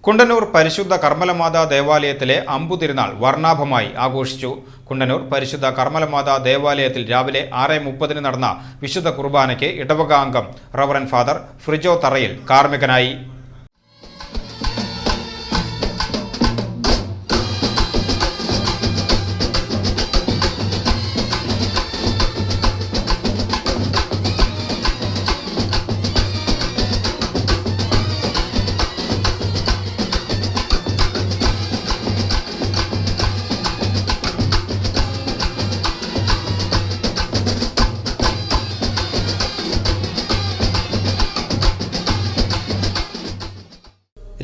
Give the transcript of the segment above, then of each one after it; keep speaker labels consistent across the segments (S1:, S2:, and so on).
S1: കുണ്ടന്നൂർ പരിശുദ്ധ കർമ്മലമാതാ ദേവാലയത്തിലെ അമ്പുതിരുനാൾ വർണ്ണാഭമായി ആഘോഷിച്ചു. കുണ്ടന്നൂർ പരിശുദ്ധ കർമ്മലമാതാ ദേവാലയത്തിൽ രാവിലെ 6:30 നടന്ന വിശുദ്ധ കുർബാനയ്ക്ക് ഇടവക അംഗം റവറൻ ഫാദർ ഫ്രിജോ തറയിൽ കാർമ്മികനായി.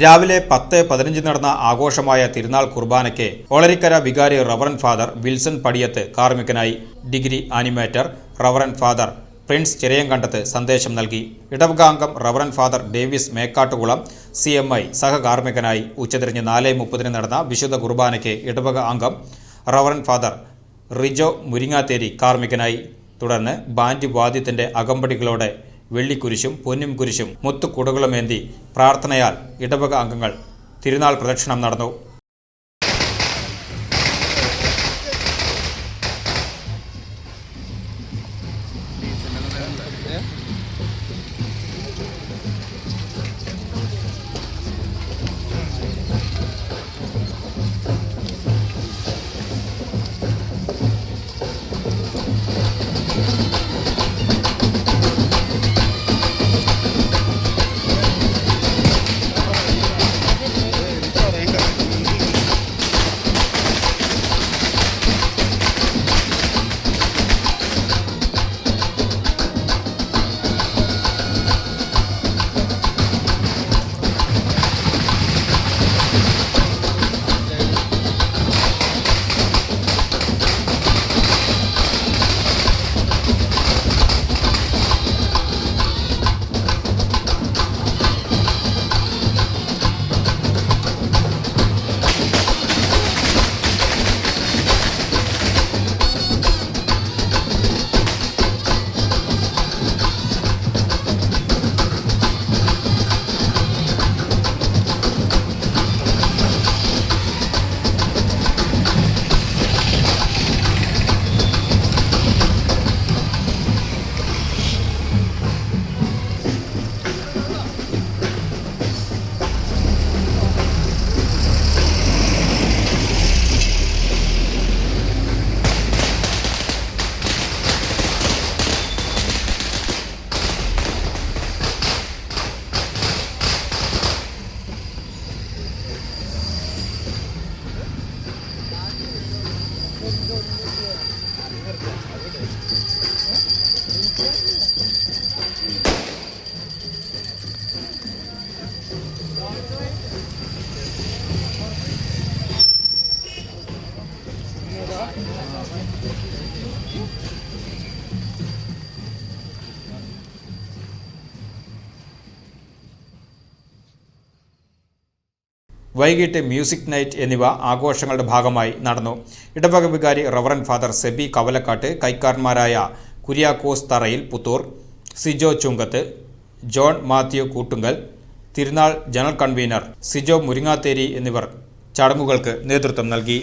S1: രാവിലെ 10:15 നടന്ന ആഘോഷമായ തിരുനാൾ കുർബാനയ്ക്ക് ഒളരിക്കര വികാരി റവറൻ ഫാദർ വിൽസൺ പടിയത്ത് കാർമ്മികനായി. Degree animator reverend father Prince Chirayankandath സന്ദേശം നൽകി. ഇടവക അംഗം reverend father Davis Mekkattukulam CMI സഹകാർമ്മികനായി. ഉച്ചതിരിഞ്ഞ് 4:30 നടന്ന വിശുദ്ധ കുർബാനയ്ക്ക് ഇടവക അംഗം റവറൻ ഫാദർ റിജോ മുരിങ്ങാത്തേരി കാർമ്മികനായി. തുടർന്ന് ബാൻഡ് വാദ്യത്തിന്റെ അകമ്പടികളോടെ വെള്ളിക്കുരിശും പൊന്നും കുരിശും മുത്തുകുടകളുമേന്തി പ്രാർത്ഥനയാൽ ഇടവക അംഗങ്ങൾ തിരുനാൾ പ്രദക്ഷിണം നടന്നു. വൈകിട്ട് മ്യൂസിക് നൈറ്റ് എന്നിവ ആഘോഷങ്ങളുടെ ഭാഗമായി നടന്നു. ഇടവക വികാരി റവറൻ ഫാദർ സെബി കവലക്കാട്ട്, കൈക്കാരന്മാരായ കുര്യാക്കോസ് തറയിൽ പുത്തൂർ, സിജോ ചുങ്കത്ത്, ജോൺ മാത്യു കൂട്ടുങ്കൽ, തിരുനാൾ ജനറൽ കൺവീനർ സിജോ മുരിങ്ങാത്തേരി എന്നിവർ ചടങ്ങുകൾക്ക് നേതൃത്വം നൽകി.